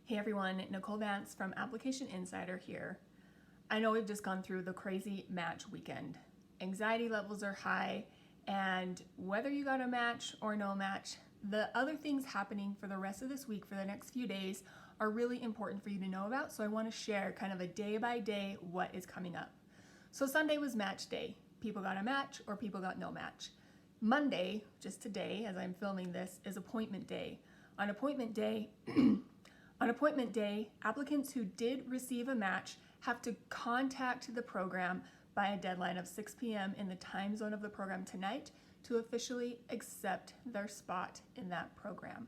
Hey everyone, Nicole Vance from Application Insider here. I know we've just gone through the crazy match weekend. Anxiety levels are high, and whether you got a match or no match, the other things happening for the rest of this week, for the next few days, are really important for you to know about. So I want to share kind of a day by day what is coming up. So Sunday was match day. People got a match or people got no match. Monday, just today as I'm filming this, is appointment day. On appointment day, applicants who did receive a match have to contact the program by a deadline of 6 p.m. in the time zone of the program tonight to officially accept their spot in that program.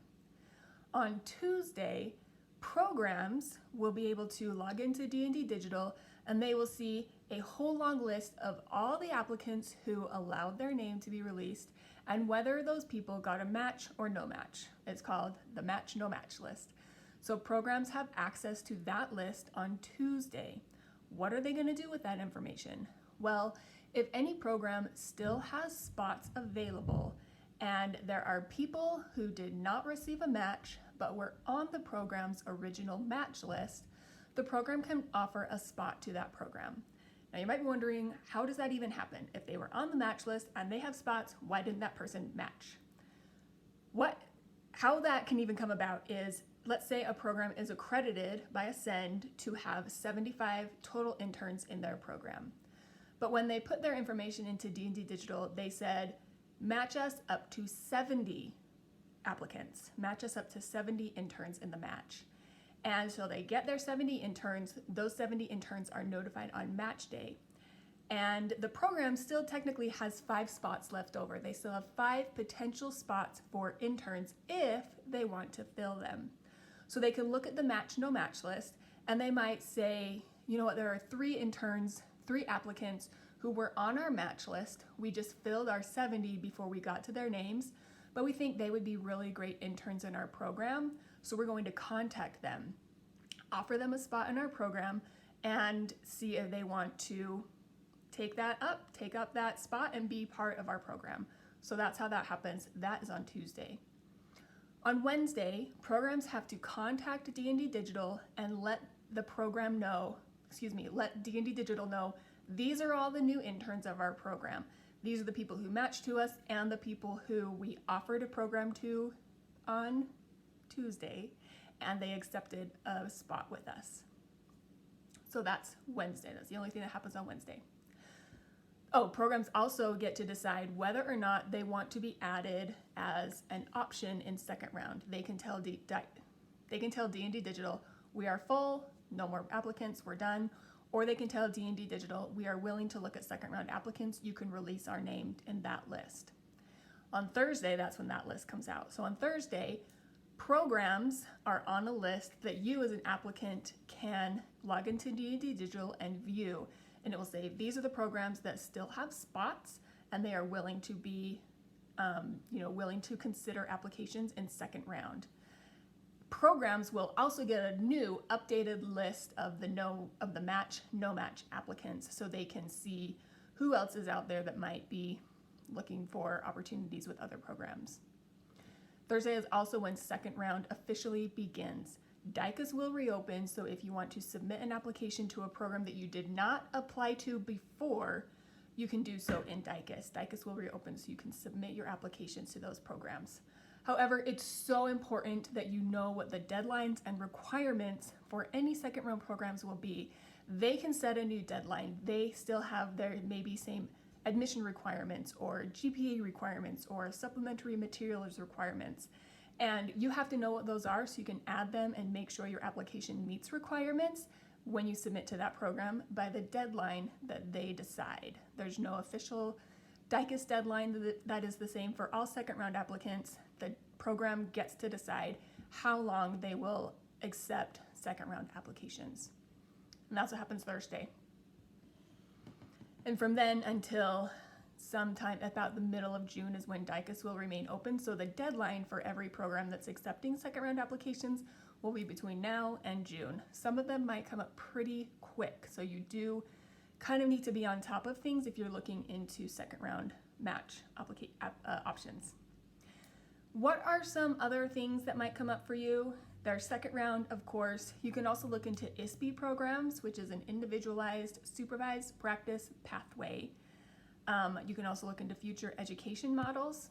On Tuesday, programs will be able to log into D&D Digital and they will see a whole long list of all the applicants who allowed their name to be released and whether those people got a match or no match. It's called the match no match list. So programs have access to that list on Tuesday. What are they going to do with that information? Well, if any program still has spots available and there are people who did not receive a match but were on the program's original match list, the program can offer a spot to that program. Now you might be wondering, how does that even happen? If they were on the match list and they have spots, why didn't that person match? How that can even come about is, let's say a program is accredited by Ascend to have 75 total interns in their program. But when they put their information into D&D Digital, they said, match us up to 70 applicants, match us up to 70 interns in the match. And so they get their 70 interns, those 70 interns are notified on match day. And the program still technically has 5 spots left over. They still have 5 potential spots for interns if they want to fill them. So they can look at the match no match list and they might say, you know what, there are 3 interns, 3 applicants who were on our match list. We just filled our 70 before we got to their names, but we think they would be really great interns in our program. So we're going to contact them, offer them a spot in our program, and see if they want to take up that spot and be part of our program. So that's how that happens. That is on Tuesday. On Wednesday, programs have to contact D&D Digital and let D&D Digital know, these are all the new interns of our program. These are the people who matched to us and the people who we offered a program to on Tuesday, and they accepted a spot with us. So that's Wednesday. That's the only thing that happens on Wednesday. Oh, programs also get to decide whether or not they want to be added as an option in second round. They can tell D&D Digital, we are full, no more applicants, we're done. Or they can tell D&D Digital, we are willing to look at second round applicants, you can release our name in that list. On Thursday, that's when that list comes out. So on Thursday, programs are on a list that you as an applicant can log into D&D Digital and view. And it will say, these are the programs that still have spots and they are willing to be, willing to consider applications in second round. Programs will also get a new updated list of the match, no match applicants so they can see who else is out there that might be looking for opportunities with other programs. Thursday is also when second round officially begins. DICAS will reopen, so if you want to submit an application to a program that you did not apply to before, you can do so in DICAS. DICAS will reopen so you can submit your applications to those programs. However, it's so important that you know what the deadlines and requirements for any second round programs will be. They can set a new deadline. They still have their maybe same admission requirements or GPA requirements or supplementary materials requirements. And you have to know what those are so you can add them and make sure your application meets requirements when you submit to that program by the deadline that they decide. There's no official DICAS deadline that is the same for all second round applicants. The program gets to decide how long they will accept second round applications. And that's what happens Thursday. And from then until sometime about the middle of June is when DICAS will remain open. So the deadline for every program that's accepting second round applications will be between now and June. Some of them might come up pretty quick. So you do kind of need to be on top of things if you're looking into second round match options. What are some other things that might come up for you? Their second round, of course, you can also look into ISPE programs, which is an individualized supervised practice pathway. You can also look into future education models.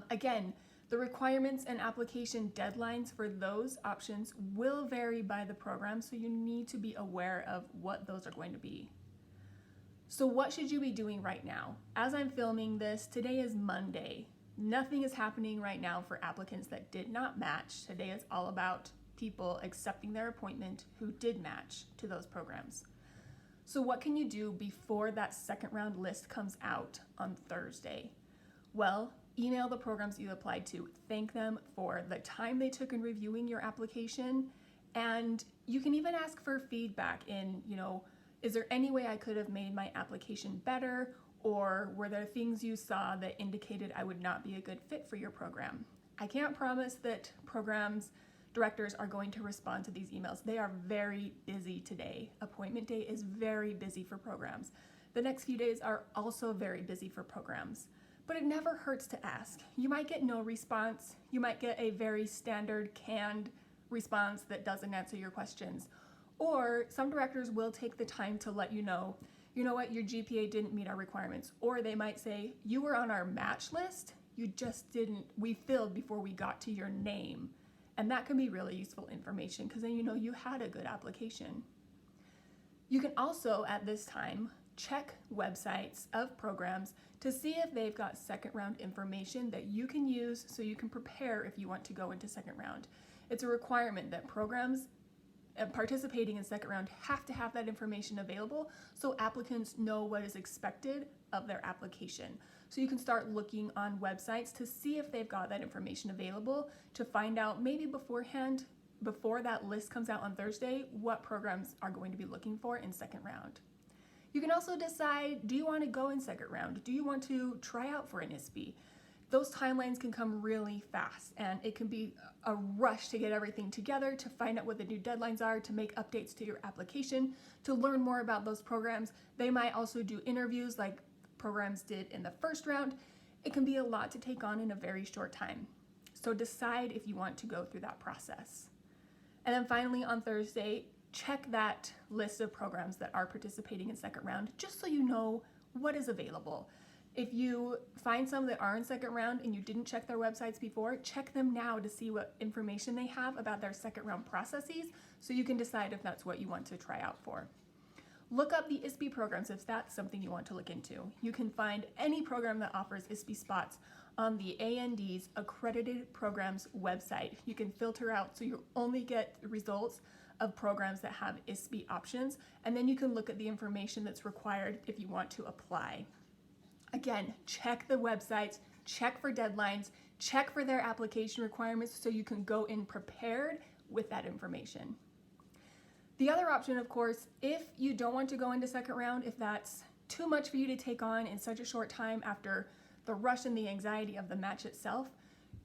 Again, the requirements and application deadlines for those options will vary by the program, so you need to be aware of what those are going to be. So what should you be doing right now? As I'm filming this, today is Monday. Nothing is happening right now for applicants that did not match. Today is all about people accepting their appointment who did match to those programs. So what can you do before that second round list comes out on Thursday? Well, email the programs you applied to. Thank them for the time they took in reviewing your application. And you can even ask for feedback in, is there any way I could have made my application better? Or were there things you saw that indicated I would not be a good fit for your program? I can't promise that programs directors are going to respond to these emails. They are very busy today. Appointment day is very busy for programs. The next few days are also very busy for programs. But it never hurts to ask. You might get no response. You might get a very standard canned response that doesn't answer your questions. Or some directors will take the time to let you know what, your GPA didn't meet our requirements. Or they might say, you were on our match list, we filled before we got to your name. And that can be really useful information because then you had a good application. You can also, at this time, check websites of programs to see if they've got second round information that you can use so you can prepare if you want to go into second round. It's a requirement that programs participating in second round have to have that information available so applicants know what is expected of their application. So you can start looking on websites to see if they've got that information available to find out maybe beforehand, before that list comes out on Thursday, what programs are going to be looking for in second round. You can also decide, do you want to go in second round? Do you want to try out for an ISPE? Those timelines can come really fast and it can be a rush to get everything together, to find out what the new deadlines are, to make updates to your application, to learn more about those programs. They might also do interviews like programs did in the first round. It can be a lot to take on in a very short time. So decide if you want to go through that process. And then finally on Thursday, check that list of programs that are participating in second round, just so you know what is available. If you find some that are in second round and you didn't check their websites before, check them now to see what information they have about their second round processes so you can decide if that's what you want to try out for. Look up the ISPE programs if that's something you want to look into. You can find any program that offers ISPE spots on the AND's accredited programs website. You can filter out so you only get results of programs that have ISPE options, and then you can look at the information that's required if you want to apply. Again, check the websites, check for deadlines, check for their application requirements so you can go in prepared with that information. The other option, of course, if you don't want to go into second round, if that's too much for you to take on in such a short time after the rush and the anxiety of the match itself,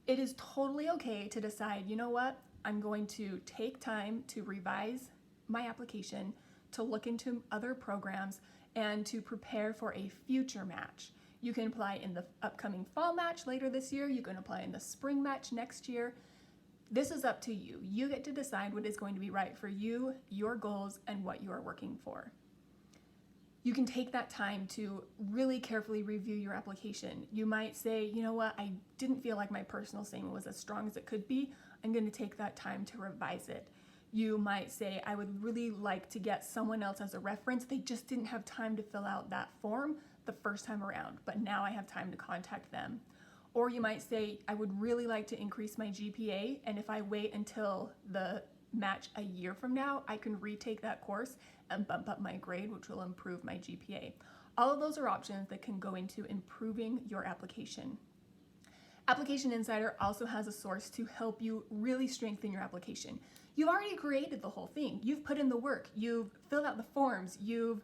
it is totally okay to decide, you know what, I'm going to take time to revise my application, to look into other programs, and to prepare for a future match. You can apply in the upcoming fall match later this year. You can apply in the spring match next year. This is up to you. You get to decide what is going to be right for you, your goals, and what you are working for. You can take that time to really carefully review your application. You might say, you know what, I didn't feel like my personal statement was as strong as it could be. I'm going to take that time to revise it. You might say, I would really like to get someone else as a reference. They just didn't have time to fill out that form the first time around, but now I have time to contact them. Or you might say, I would really like to increase my GPA, and if I wait until the match a year from now, I can retake that course and bump up my grade, which will improve my GPA. All of those are options that can go into improving your application. Application Insider also has a source to help you really strengthen your application. You've already created the whole thing. You've put in the work. You've filled out the forms. You've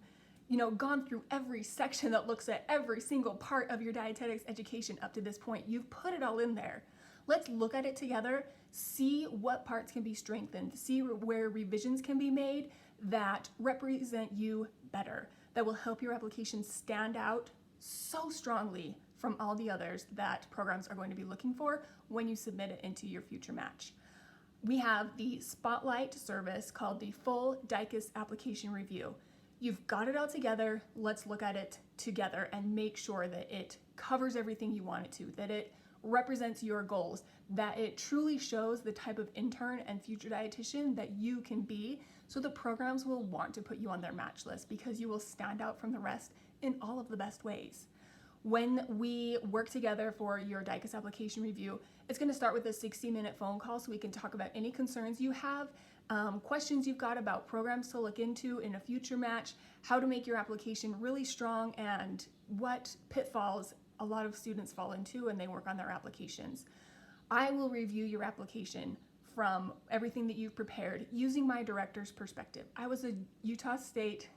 gone through every section that looks at every single part of your dietetics education up to this point. You've put it all in there. Let's look at it together, see what parts can be strengthened, see where revisions can be made that represent you better, that will help your application stand out so strongly from all the others that programs are going to be looking for when you submit it into your future match. we have the Spotlight service called the Full DICAS Application Review. You've got it all together. Let's look at it together and make sure that it covers everything you want it to, that it represents your goals, that it truly shows the type of intern and future dietitian that you can be, so the programs will want to put you on their match list because you will stand out from the rest in all of the best ways. When we work together for your DICAS application review, it's going to start with a 60-minute phone call so we can talk about any concerns you have, questions you've got about programs to look into in a future match, how to make your application really strong, and what pitfalls a lot of students fall into when they work on their applications. I will review your application from everything that you've prepared using my director's perspective. I was a Utah State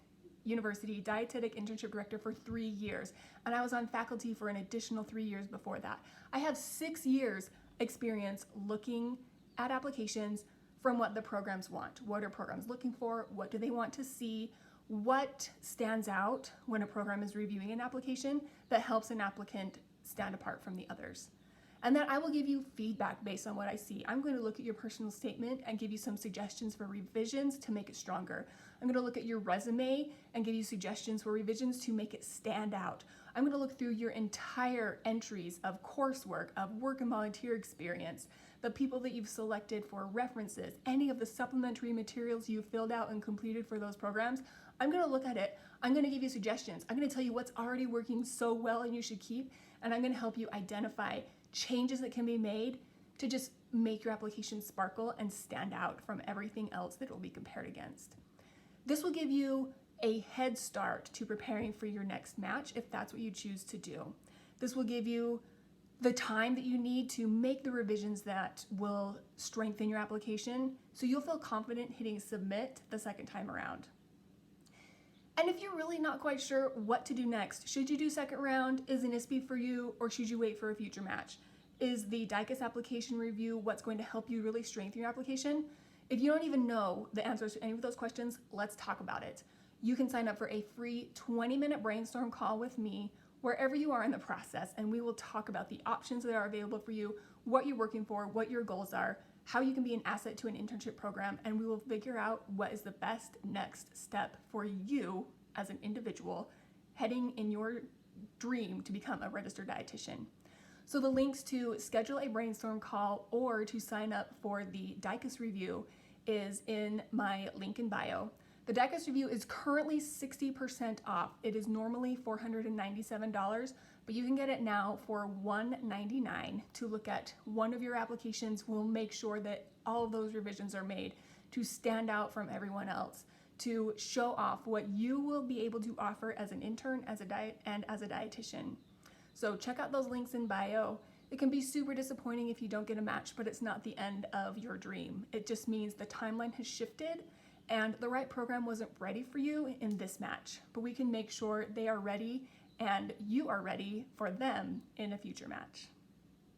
University Dietetic Internship Director for 3 years, and I was on faculty for an additional 3 years before that. I have 6 years experience looking at applications from what the programs want. What are programs looking for? What do they want to see? What stands out when a program is reviewing an application that helps an applicant stand apart from the others? And then I will give you feedback based on what I see. I'm going to look at your personal statement and give you some suggestions for revisions to make it stronger. I'm going to look at your resume and give you suggestions for revisions to make it stand out. I'm going to look through your entire entries of coursework, of work and volunteer experience, the people that you've selected for references, any of the supplementary materials you filled out and completed for those programs. I'm going to look at it. I'm going to give you suggestions. I'm going to tell you what's already working so well and you should keep, and I'm going to help you identify changes that can be made to just make your application sparkle and stand out from everything else that it will be compared against. This will give you a head start to preparing for your next match if that's what you choose to do. This will give you the time that you need to make the revisions that will strengthen your application so you'll feel confident hitting submit the second time around. And if you're really not quite sure what to do next, should you do second round? Is an ISPE for you, or should you wait for a future match? Is the DICAS application review what's going to help you really strengthen your application? If you don't even know the answers to any of those questions, let's talk about it. You can sign up for a free 20-minute brainstorm call with me wherever you are in the process, and we will talk about the options that are available for you, what you're working for, what your goals are, how you can be an asset to an internship program, and we will figure out what is the best next step for you as an individual heading in your dream to become a registered dietitian. So the links to schedule a brainstorm call or to sign up for the DICAS review is in my link in bio. The DICAS review is currently 60% off. It is normally $497, but you can get it now for $199 to look at one of your applications. We'll make sure that all of those revisions are made to stand out from everyone else, to show off what you will be able to offer as an intern, as a dietitian. So check out those links in bio. It can be super disappointing if you don't get a match, but it's not the end of your dream. It just means the timeline has shifted and the right program wasn't ready for you in this match, but we can make sure they are ready and you are ready for them in a future match.